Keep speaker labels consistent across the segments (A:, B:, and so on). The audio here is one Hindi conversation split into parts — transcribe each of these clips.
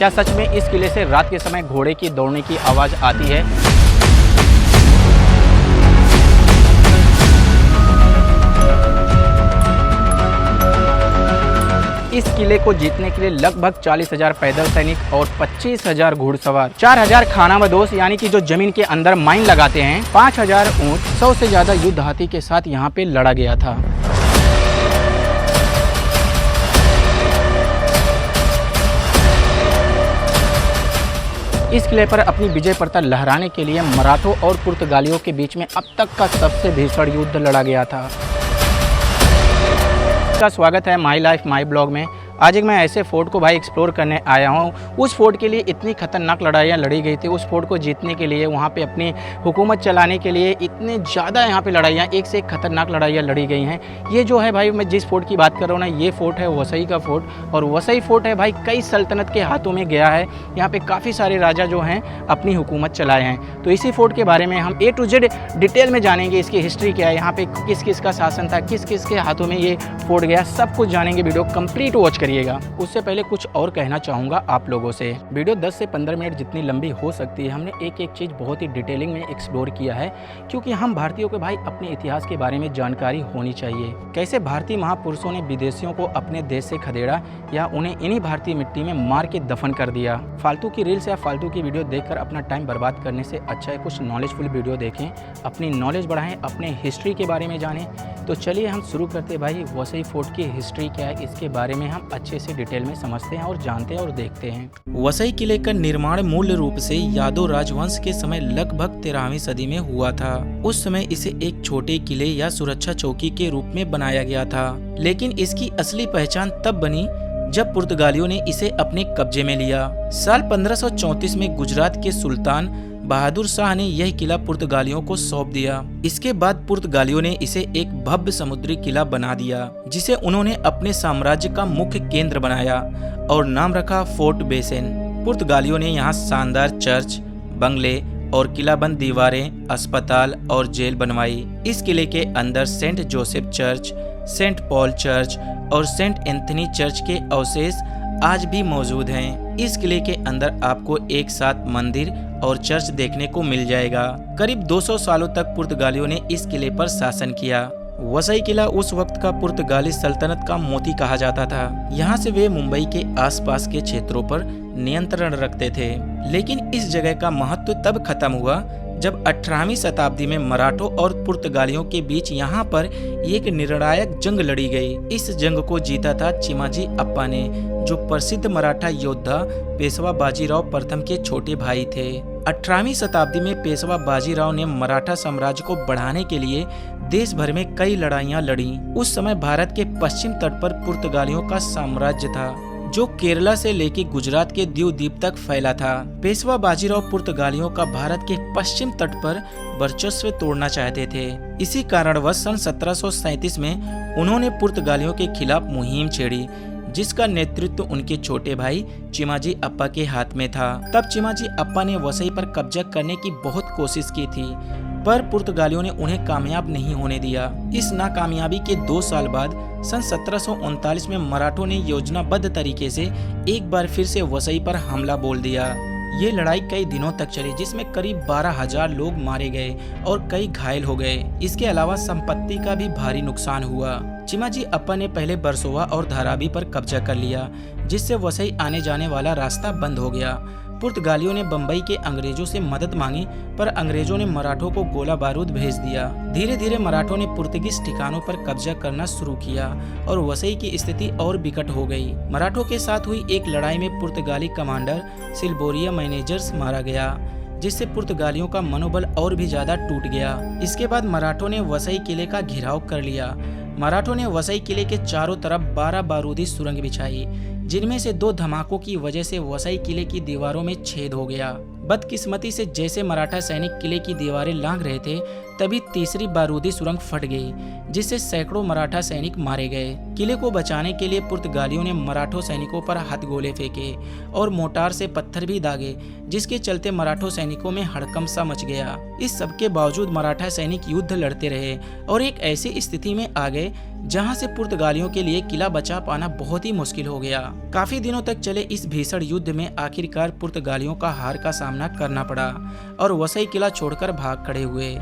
A: क्या सच में इस किले से रात के समय घोड़े की दौड़ने की आवाज़ आती है? इस किले को जीतने के लिए लगभग 40,000 पैदल सैनिक और 25,000 घुड़सवार, 4,000 खानाबदोश यानी कि जो जमीन के अंदर माइन लगाते हैं, 5,000 ऊंट, 100 से ज़्यादा युद्ध हाथी के साथ यहाँ पे लड़ा गया था। इस किले पर अपनी विजय पताका लहराने के लिए मराठों और पुर्तगालियों के बीच में अब तक का सबसे भीषण युद्ध लड़ा गया था। का स्वागत है माई लाइफ माई ब्लॉग में। आज एक मैं ऐसे फोर्ट को भाई एक्सप्लोर करने आया हूँ। उस फोर्ट के लिए इतनी खतरनाक लड़ाइयाँ लड़ी गई थी। उस फोर्ट को जीतने के लिए, वहाँ पे अपनी हुकूमत चलाने के लिए इतने ज़्यादा यहाँ पे लड़ाइयाँ, एक से एक खतरनाक लड़ाइयाँ लड़ी गई हैं। ये जो है भाई, मैं जिस फोर्ट की बात कर रहा हूँ ना, ये फोर्ट है वसई का फोर्ट। और वसई फोर्ट है भाई, कई सल्तनत के हाथों में गया है। यहाँ पे काफ़ी सारे राजा जो हैं अपनी हुकूमत चलाए हैं। तो इसी फोर्ट के बारे में हम A to Z डिटेल में जानेंगे। इसकी हिस्ट्री क्या है, यहाँ पे किस किस का शासन था, किस किस के हाथों में ये फोर्ट गया, सब कुछ जानेंगे। वीडियो कंप्लीट वॉच करिएगा। उससे पहले कुछ और कहना चाहूँगा आप लोगों से। वीडियो 10 से 15 मिनट जितनी लंबी हो सकती है। हमने एक एक चीज़ बहुत ही डिटेलिंग में एक्सप्लोर किया है, क्योंकि हम भारतीयों को भाई अपने इतिहास के बारे में जानकारी होनी चाहिए। कैसे भारतीय महापुरुषों ने विदेशियों को अपने देश से खदेड़ा या उन्हें इन्हीं भारतीय मिट्टी में मार के दफन कर दिया। फालतू की रील्स या फालतू की वीडियो देखकर अपना टाइम बर्बाद करने से अच्छा है कुछ नॉलेजफुल वीडियो देखें, अपनी नॉलेज बढ़ाएं, अपने हिस्ट्री के बारे में जानें। तो चलिए हम शुरू करते भाई। वसई फोर्ट की हिस्ट्री क्या है, इसके बारे में हम अच्छे से डिटेल में समझते हैं और जानते हैं और देखते हैं। वसई किले का निर्माण मूल रूप से यादव राजवंश के समय लगभग 13वीं सदी में हुआ था। उस समय इसे एक छोटे किले या सुरक्षा चौकी के रूप में बनाया गया था, लेकिन इसकी असली पहचान तब बनी जब पुर्तगालियों ने इसे अपने कब्जे में लिया। साल 1534 में गुजरात के सुल्तान बहादुर शाह ने यह किला पुर्तगालियों को सौंप दिया। इसके बाद पुर्तगालियों ने इसे एक भव्य समुद्री किला बना दिया, जिसे उन्होंने अपने साम्राज्य का मुख्य केंद्र बनाया और नाम रखा फोर्ट बेसेन। पुर्तगालियों ने यहाँ शानदार चर्च, बंगले और किलाबंद दीवारें, अस्पताल और जेल बनवाई। इस किले के अंदर Saint Joseph church, Saint Paul church और सेंट एंथनी चर्च के अवशेष आज भी मौजूद हैं। इस किले के अंदर आपको एक साथ मंदिर और चर्च देखने को मिल जाएगा। करीब 200 सालों तक पुर्तगालियों ने इस किले पर शासन किया। वसई किला उस वक्त का पुर्तगाली सल्तनत का मोती कहा जाता था। यहाँ से वे मुंबई के आसपास के क्षेत्रों पर नियंत्रण रखते थे। लेकिन इस जगह का महत्व तब खत्म हुआ जब 18वीं शताब्दी में मराठों और पुर्तगालियों के बीच यहाँ पर एक निर्णायक जंग लड़ी गई। इस जंग को जीता था चिमाजी अप्पा ने, जो प्रसिद्ध मराठा योद्धा पेशवा बाजीराव प्रथम के छोटे भाई थे। 18वीं शताब्दी में पेशवा बाजीराव ने मराठा साम्राज्य को बढ़ाने के लिए देश भर में कई लड़ाइयाँ लड़ी। उस समय भारत के पश्चिम तट पर पुर्तगालियों का साम्राज्य था, जो केरला से लेकर गुजरात के दीव द्वीप तक फैला था। पेशवा बाजीराव पुर्तगालियों का भारत के पश्चिम तट पर वर्चस्व तोड़ना चाहते थे। इसी कारणवश सन 1737 में उन्होंने पुर्तगालियों के खिलाफ मुहिम छेड़ी, जिसका नेतृत्व उनके छोटे भाई चिमाजी अप्पा के हाथ में था। तब चिमाजी अप्पा ने वसई पर कब्जा करने की बहुत कोशिश की थी, पर पुर्तगालियों ने उन्हें कामयाब नहीं होने दिया। इस नाकामयाबी के 2 साल बाद सन 1739 में मराठों ने योजनाबद्ध तरीके से एक बार फिर से वसई पर हमला बोल दिया। ये लड़ाई कई दिनों तक चली, जिसमें करीब 12,000 लोग मारे गए और कई घायल हो गए। इसके अलावा संपत्ति का भी भारी नुकसान हुआ। चिमाजी अप्पा ने पहले बरसोवा और धारावी पर कब्जा कर लिया, जिससे वसई आने जाने वाला रास्ता बंद हो गया। पुर्तगालियों ने बंबई के अंग्रेजों से मदद मांगी, पर अंग्रेजों ने मराठों को गोला बारूद भेज दिया। धीरे धीरे मराठों ने पुर्तगीज ठिकानों पर कब्जा करना शुरू किया और वसई की स्थिति और विकट हो गई। मराठों के साथ हुई एक लड़ाई में पुर्तगाली कमांडर सिल्बोरिया मैनेजर्स मारा गया, जिससे पुर्तगालियों का मनोबल और भी ज्यादा टूट गया। इसके बाद मराठों ने वसई किले का घेराव कर लिया। मराठों ने वसई किले के चारों तरफ 12 बारूदी सुरंग बिछाई, जिनमें से 2 धमाकों की वजह से वसई किले की दीवारों में छेद हो गया। बदकिस्मती से जैसे मराठा सैनिक किले की दीवारें लांघ रहे थे, तभी तीसरी बारूदी सुरंग फट गई, जिससे सैकड़ों मराठा सैनिक मारे गए। किले को बचाने के लिए पुर्तगालियों ने मराठों सैनिकों पर हथगोले फेंके और मोटार से पत्थर भी दागे, जिसके चलते मराठों सैनिकों में हड़कंप सा मच गया। इस सब के बावजूद मराठा सैनिक युद्ध लड़ते रहे और एक ऐसी स्थिति में आ गए जहां से पुर्तगालियों के लिए किला बचा पाना बहुत ही मुश्किल हो गया। काफी दिनों तक चले इस भीषण युद्ध में आखिरकार पुर्तगालियों का हार का सामना करना पड़ा और वसई किला छोड़कर भाग खड़े हुए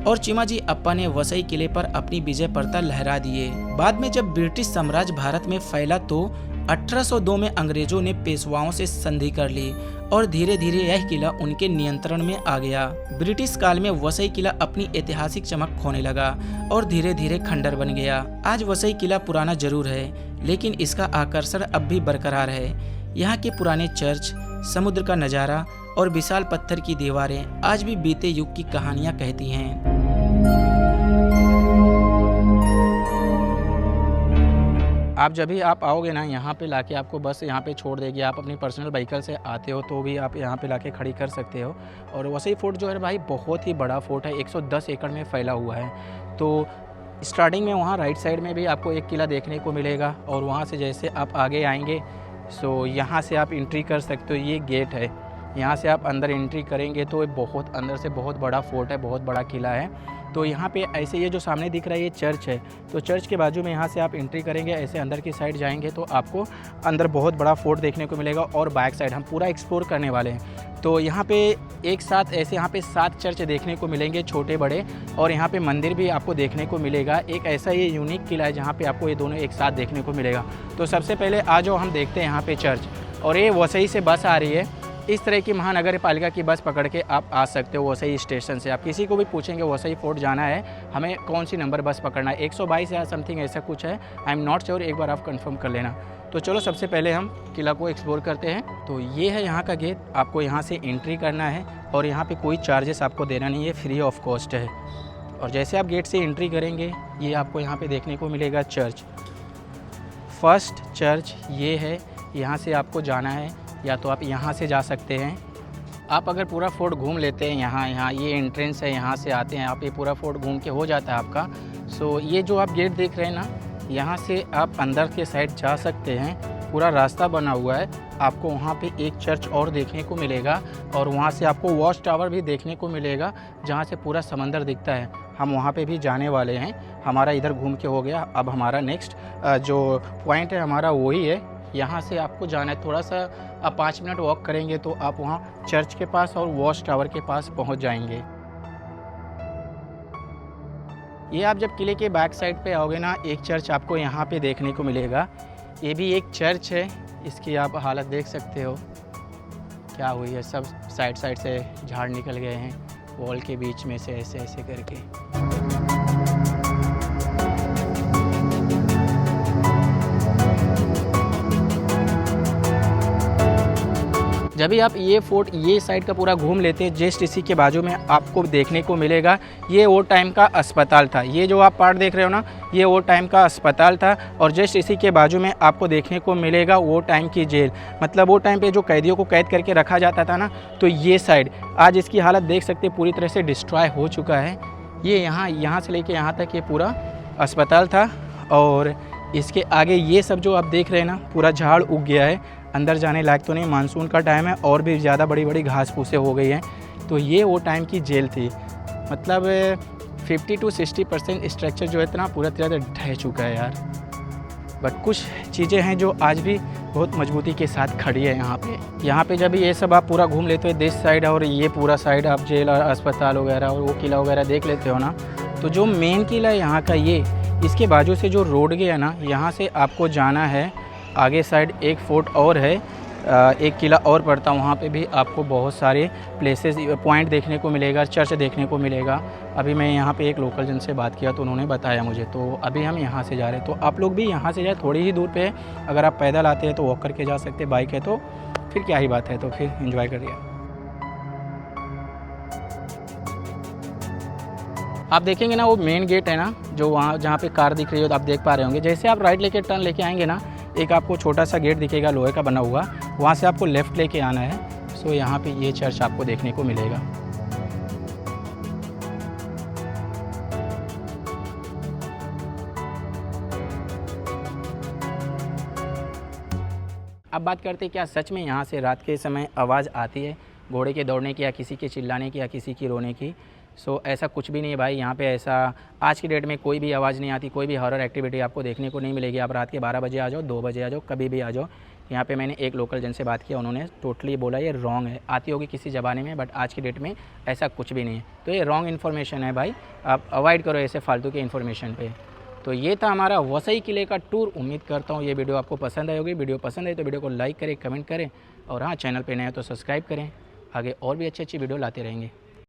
A: और चिमाजी अप्पा ने वसई किले पर अपनी विजय पताका लहरा दिए। बाद में जब ब्रिटिश साम्राज्य भारत में फैला तो 1802 में अंग्रेजों ने पेशवाओं से संधि कर ली और धीरे धीरे यह किला उनके नियंत्रण में आ गया। ब्रिटिश काल में वसई किला अपनी ऐतिहासिक चमक खोने लगा और धीरे धीरे खंडर बन गया। आज वसई किला पुराना जरूर है, लेकिन इसका आकर्षण अब भी बरकरार है। यहाँ के पुराने चर्च, समुद्र का नज़ारा और विशाल पत्थर की दीवारें आज भी बीते युग की कहानियाँ कहती हैं। आप जब भी आप आओगे ना, यहाँ पे लाके आपको बस यहाँ पे छोड़ देगी। आप अपनी पर्सनल व्हीकल से आते हो तो भी आप यहाँ पे लाके खड़ी कर सकते हो। और वसई फोर्ट जो है भाई बहुत ही बड़ा फोर्ट है, 110 एकड़ में फैला हुआ है। तो स्टार्टिंग में वहाँ राइट साइड में भी आपको एक किला देखने को मिलेगा और वहाँ से जैसे आप आगे आएंगे सो यहाँ से आप एंट्री कर सकते हो। ये गेट है, यहाँ से आप अंदर एंट्री करेंगे तो बहुत अंदर से बहुत बड़ा फोर्ट है, बहुत बड़ा किला है। तो यहाँ पे ऐसे ये जो सामने दिख रहा है ये चर्च है, तो चर्च के बाजू में यहाँ से आप एंट्री करेंगे, ऐसे अंदर की साइड जाएंगे तो आपको अंदर बहुत बड़ा फोर्ट देखने को मिलेगा। और बैक साइड हम पूरा एक्सप्लोर करने वाले हैं। तो यहाँ पे एक साथ ऐसे यहाँ पे 7 चर्च देखने को मिलेंगे, छोटे बड़े, और यहाँ पे मंदिर भी आपको देखने को मिलेगा। एक ऐसा ये यूनिक किला है जहाँ पे आपको ये दोनों एक साथ देखने को मिलेगा। तो सबसे पहले आ जाओ हम देखते हैं यहाँ पे चर्च। और ये वसई से बस आ रही है। इस तरह की महानगर पालिका की बस पकड़ के आप आ सकते हो वसई स्टेशन से। आप किसी को भी पूछेंगे वसई फोर्ट जाना है, हमें कौन सी नंबर बस पकड़ना है, 122 या समथिंग ऐसा कुछ है, आई एम नॉट श्योर, एक बार आप कंफर्म कर लेना। तो चलो सबसे पहले हम किला को एक्सप्लोर करते हैं। तो ये है यहाँ का गेट, आपको यहाँ से एंट्री करना है और यहाँ पे कोई चार्जेस आपको देना नहीं है, फ्री ऑफ कॉस्ट है। और जैसे आप गेट से एंट्री करेंगे ये आपको यहाँ पे देखने को मिलेगा चर्च। फर्स्ट चर्च ये है, यहाँ से आपको जाना है या तो आप यहाँ से जा सकते हैं। आप अगर पूरा फोर्ट घूम लेते हैं, यहाँ ये एंट्रेंस है, यहाँ से आते हैं आप, ये पूरा फोर्ट घूम के हो जाता है आपका। सो ये जो आप गेट देख रहे हैं ना, यहाँ से आप अंदर के साइड जा सकते हैं, पूरा रास्ता बना हुआ है। आपको वहाँ पे एक चर्च और देखने को मिलेगा और वहाँ से आपको वॉच टावर भी देखने को मिलेगा जहाँ से पूरा समंदर दिखता है। हम वहाँ पे भी जाने वाले हैं। हमारा इधर घूम के हो गया, अब हमारा नेक्स्ट जो पॉइंट है हमारा वही है। यहाँ से आपको जाना है, थोड़ा सा आप 5 मिनट वॉक करेंगे तो आप वहाँ चर्च के पास और वॉच टावर के पास पहुँच जाएंगे। ये आप जब किले के बैक साइड पे आओगे ना, एक चर्च आपको यहाँ पे देखने को मिलेगा। ये भी एक चर्च है, इसकी आप हालत देख सकते हो क्या हुई है। सब साइड से झाड़ निकल गए हैं वॉल के बीच में से, ऐसे ऐसे करके। जब भी आप ये फोर्ट ये साइड का पूरा घूम लेते हैं, जस्ट इसी के बाजू में आपको देखने को मिलेगा ये वो टाइम का अस्पताल था। ये जो आप पार्ट देख रहे हो ना, ये वो टाइम का अस्पताल था। और जस्ट इसी के बाजू में आपको देखने को मिलेगा वो टाइम की जेल। मतलब वो टाइम पे जो कैदियों को कैद करके रखा जाता था ना, तो ये साइड आज इसकी हालत देख सकते हैं, पूरी तरह से डिस्ट्रॉय हो चुका है। ये यहाँ से लेके यहाँ तक ये पूरा अस्पताल था। और इसके आगे ये सब जो आप देख रहे हैं ना, पूरा झाड़ उग गया है, अंदर जाने लायक तो नहीं। मानसून का टाइम है और भी ज़्यादा बड़ी बड़ी घास फूसें हो गई हैं। तो ये वो टाइम की जेल थी। मतलब 50 to 60% स्ट्रक्चर जो है इतना पूरा तरह से ढह चुका है यार। बट कुछ चीज़ें हैं जो आज भी बहुत मजबूती के साथ खड़ी है यहाँ पे जब ये सब आप पूरा घूम लेते हो, दिस साइड और ये पूरा साइड आप जेल और अस्पताल वगैरह और वो किला वगैरह देख लेते हो ना, तो जो मेन किला है यहाँ का ये, इसके बाजू से जो रोड गया ना, यहाँ से आपको जाना है आगे साइड। एक फोर्ट और है, एक किला और पड़ता, वहाँ पे भी आपको बहुत सारे प्लेसेस पॉइंट देखने को मिलेगा, चर्च देखने को मिलेगा। अभी मैं यहाँ पे एक लोकल जन से बात किया तो उन्होंने बताया मुझे। तो अभी हम यहाँ से जा रहे हैं, तो आप लोग भी यहाँ से जाए, थोड़ी ही दूर पे है। अगर आप पैदल आते हैं तो वॉक करके जा सकते हैं, बाइक है तो फिर क्या ही बात है, तो फिर एंजॉय करिए। आप देखेंगे ना वो मेन गेट है ना, जो वहाँ जहाँ पे कार दिख रही हो तो आप देख पा रहे होंगे। जैसे आप राइट लेके टर्न लेके आएंगे ना, एक आपको छोटा सा गेट दिखेगा लोहे का बना हुआ, वहाँ से आपको लेफ़्ट लेके आना है। सो यहाँ पे ये चर्च आपको देखने को मिलेगा। अब बात करते हैं क्या सच में यहाँ से रात के समय आवाज़ आती है घोड़े के दौड़ने की, या किसी के चिल्लाने की, या किसी की रोने की। सो ऐसा कुछ भी नहीं है भाई, यहाँ पे ऐसा आज की डेट में कोई भी आवाज़ नहीं आती, कोई भी हॉरर एक्टिविटी आपको देखने को नहीं मिलेगी। आप रात के 12 बजे आ जाओ, 2 बजे आ जाओ, कभी भी आ जाओ। यहाँ पे मैंने एक लोकल जन से बात किया, उन्होंने टोटली बोला ये रॉन्ग है, आती होगी किसी ज़माने में, बट आज की डेट में ऐसा कुछ भी नहीं है। तो ये रॉन्ग इन्फॉर्मेशन है भाई, आप अवॉइड करो ऐसे फालतू के इन्फॉर्मेशन पे। तो ये था हमारा वसई किले का टूर। उम्मीद करता हूँ ये वीडियो आपको पसंद आई होगी। वीडियो पसंद आई तो वीडियो को लाइक करें, कमेंट करें, और हाँ, चैनल पे नए हैं तो सब्सक्राइब करें। आगे और भी अच्छी अच्छी वीडियो लाते रहेंगे।